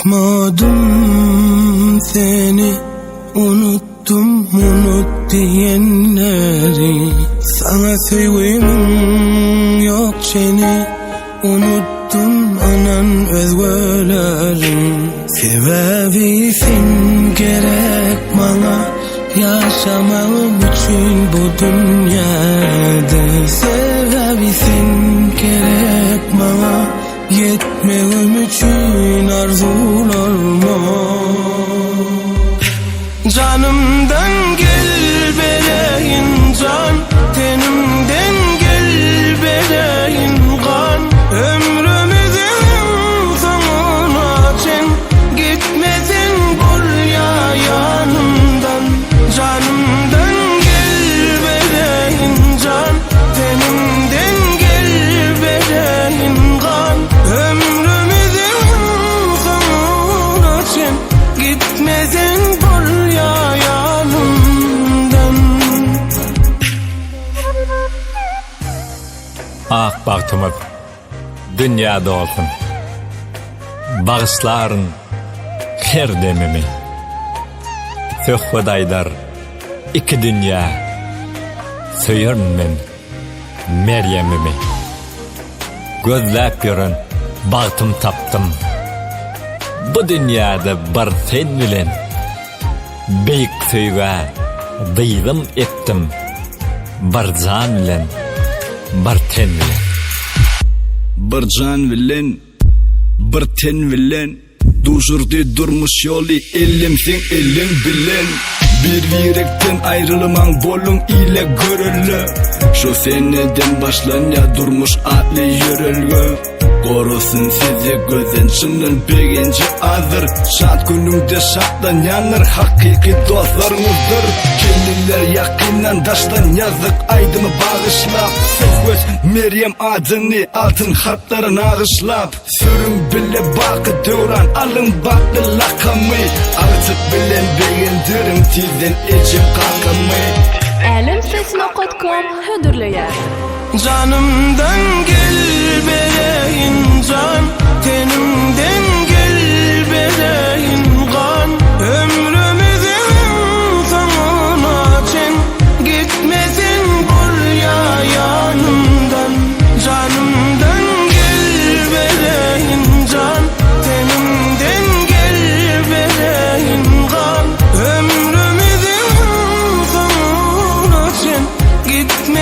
Bırakmadım seni, unuttum unut diyenleri. Sana sevgim yok seni, unuttum anan özgürleri. Sebebisin gerek bana, yaşamam için bu dünyada. Sebebisin gerek bana, yetmem için arzularıma. Canımdan gel bereyin can, tenimden gel bereyin kan. Ömrümüzün sonuna çen, gitmesin buraya yanımdan. Canımdan gel bereyin can, tenimden gel bereyin kan. Ömrümüzün sonuna çen, gitmesin buraya yanımdan. Ak baktımız dünyada olsun, bağışların her demimi. Söhbedaydar iki dünya, söyürün men Meryem'imi. Gözläp ýören bagtym taptım. Bu dünyada bar sen bilen, beýik söýge dyýdym ettim. Bar jan bilen, bar ten bilen. Bir can bilen, bir ten bilen, duşurdy durmuş ýoly ellimsiň elin bilen. Bir yürekten ayrılman bolun ile görüldü. Şu seneden başlanýa durmuş atly yürülgü. Korusun sizi gözden çının begince azır. Şat gününgde şatlanyanlar hakiki dostlarınızdır. Kendiler yakinden daştan yazdık aydımı bağışlap. Söz Meryem adını altın harpların ağışlap. Sürün bile bakı döran alın baktı lakamı. Artık bilen beğendirim tizden içim kalkamı. Alimsesno.com hödürleýär. Canımdan gel bereyin can, tenimden gel bereyin kan. Ömrümüzün sonuna çen, gitmesin buraya yanımdan. Canımdan gel bereyin can, tenimden gel bereyin kan. Ömrümüzün sonuna çen, gitmesin